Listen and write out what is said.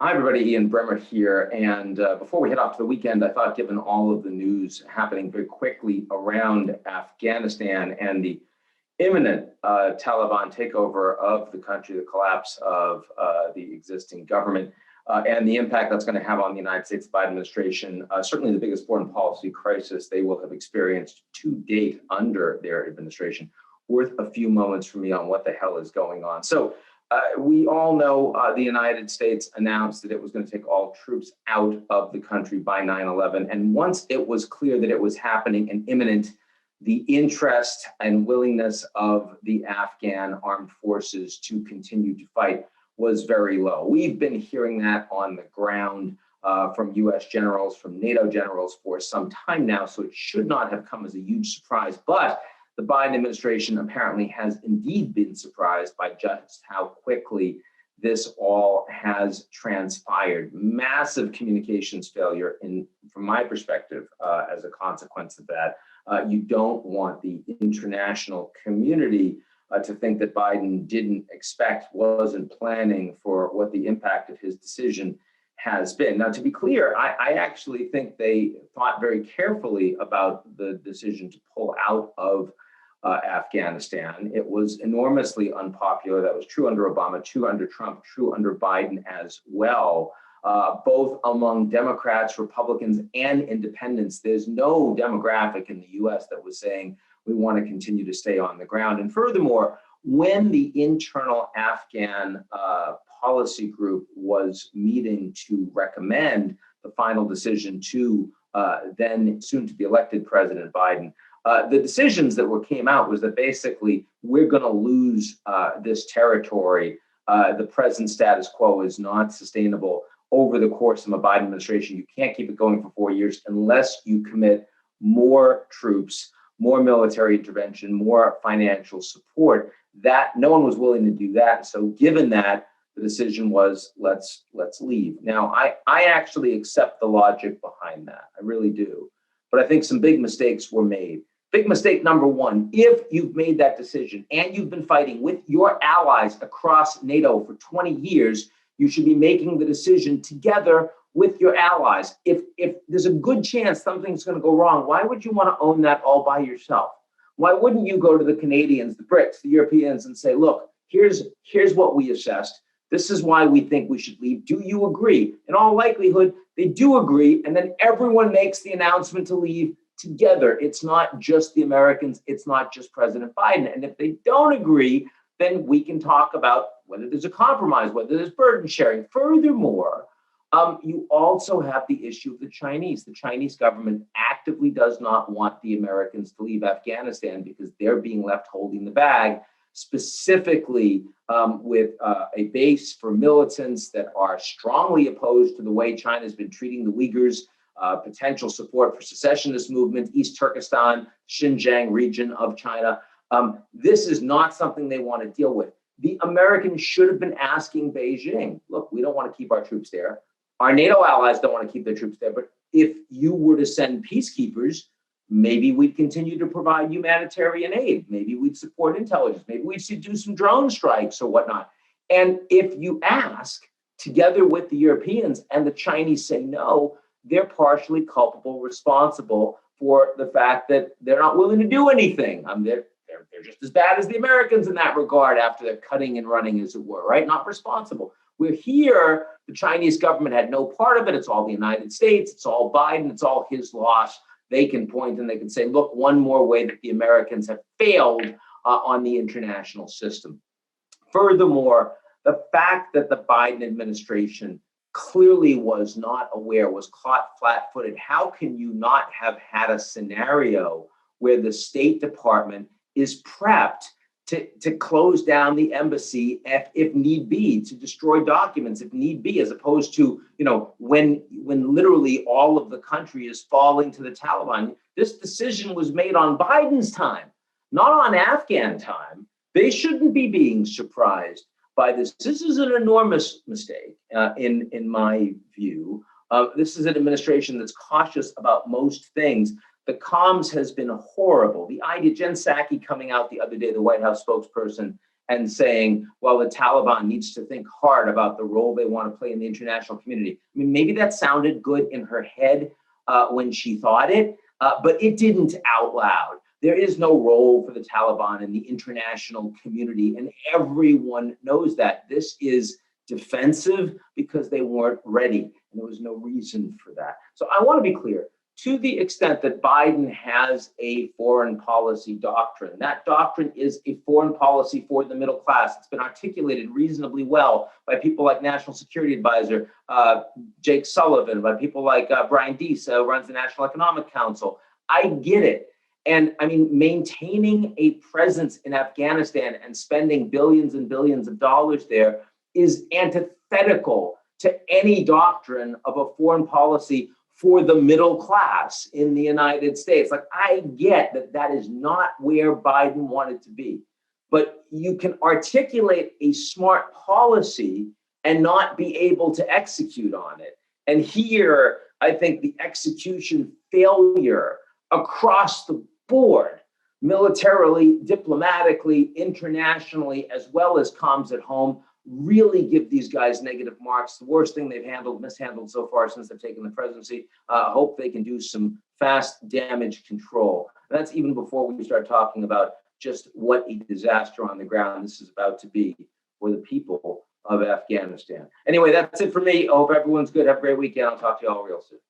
Hi, everybody. Ian Bremmer here. And before we head off to the weekend, I thought, given all of the news happening very quickly around Afghanistan and the imminent Taliban takeover of the country, the collapse of the existing government, and the impact that's going to have on the United States Biden administration, certainly the biggest foreign policy crisis they will have experienced to date under their administration, worth a few moments for me on what the hell is going on. So we all know the United States announced that it was going to take all troops out of the country by 9/11. And once it was clear that it was happening and imminent, the interest and willingness of the Afghan armed forces to continue to fight was very low. We've been hearing that on the ground from US generals, from NATO generals for some time now, so it should not have come as a huge surprise. But the Biden administration apparently has indeed been surprised by just how quickly this all has transpired. Massive communications failure, from my perspective, as a consequence of that. You don't want the international community to think that Biden didn't expect, wasn't planning for what the impact of his decision has been. Now, to be clear, I actually think they thought very carefully about the decision to pull out of Afghanistan. It was enormously unpopular. That was true under Obama, true under Trump, true under Biden as well, both among Democrats, Republicans, and independents. There's no demographic in the US that was saying we want to continue to stay on the ground. And furthermore, when the internal Afghan policy group was meeting to recommend the final decision to then soon to be elected President Biden, the decisions that came out was that basically we're going to lose this territory. The present status quo is not sustainable over the course of a Biden administration. You can't keep it going for 4 years unless you commit more troops, more military intervention, more financial support. That no one was willing to do that. So given that, the decision was let's leave. Now, I actually accept the logic behind that. I really do. But I think some big mistakes were made. Big mistake number one, if you've made that decision and you've been fighting with your allies across NATO for 20 years, you should be making the decision together with your allies. If there's a good chance something's going to go wrong, why would you want to own that all by yourself? Why wouldn't you go to the Canadians, the Brits, the Europeans and say, look, here's what we assessed. This is why we think we should leave. Do you agree? In all likelihood, they do agree. And then everyone makes the announcement to leave together. It's not just the Americans. It's not just President Biden. And if they don't agree, then we can talk about whether there's a compromise, whether there's burden sharing. Furthermore, you also have the issue of the Chinese. The Chinese government actively does not want the Americans to leave Afghanistan because they're being left holding the bag, specifically with a base for militants that are strongly opposed to the way China's been treating the Uyghurs, potential support for secessionist movement, East Turkestan, Xinjiang region of China. This is not something they want to deal with. The Americans should have been asking Beijing, look, we don't want to keep our troops there. Our NATO allies don't want to keep their troops there. But if you were to send peacekeepers, maybe we'd continue to provide humanitarian aid. Maybe we'd support intelligence. Maybe we'd do some drone strikes or whatnot. And if you ask, together with the Europeans, and the Chinese say no, they're partially culpable, responsible for the fact that they're not willing to do anything. They're just as bad as the Americans in that regard after they're cutting and running, as it were, right? Not responsible. We're here, the Chinese government had no part of it. It's all the United States. It's all Biden. It's all his loss. They can point and they can say, look, one more way that the Americans have failed on the international system. Furthermore, the fact that the Biden administration clearly was not aware, was caught flat-footed. How can you not have had a scenario where the State Department is prepped to close down the embassy if need be, to destroy documents if need be, as opposed to, when literally all of the country is falling to the Taliban? This decision was made on Biden's time, not on Afghan time. They shouldn't be being surprised by this. This is an enormous mistake, in my view. This is an administration that's cautious about most things. The comms has been horrible. The idea, Jen Psaki coming out the other day, the White House spokesperson, and saying, well, the Taliban needs to think hard about the role they want to play in the international community. I mean, maybe that sounded good in her head when she thought it, but it didn't out loud. There is no role for the Taliban in the international community, and everyone knows that. This is defensive because they weren't ready, and there was no reason for that. So I want to be clear. To the extent that Biden has a foreign policy doctrine, that doctrine is a foreign policy for the middle class. It's been articulated reasonably well by people like National Security Advisor Jake Sullivan, by people like Brian Deese, who runs the National Economic Council. I get it. And I mean, maintaining a presence in Afghanistan and spending billions and billions of dollars there is antithetical to any doctrine of a foreign policy for the middle class in the United States. Like, I get that that is not where Biden wanted to be, but you can articulate a smart policy and not be able to execute on it. And here, I think the execution failure across the board, militarily, diplomatically, internationally, as well as comms at home, really give these guys negative marks. The worst thing they've mishandled so far since they've taken the presidency. Hope they can do some fast damage control. And that's even before we start talking about just what a disaster on the ground this is about to be for the people of Afghanistan. Anyway, that's it for me. I hope everyone's good. Have a great weekend. I'll talk to you all real soon.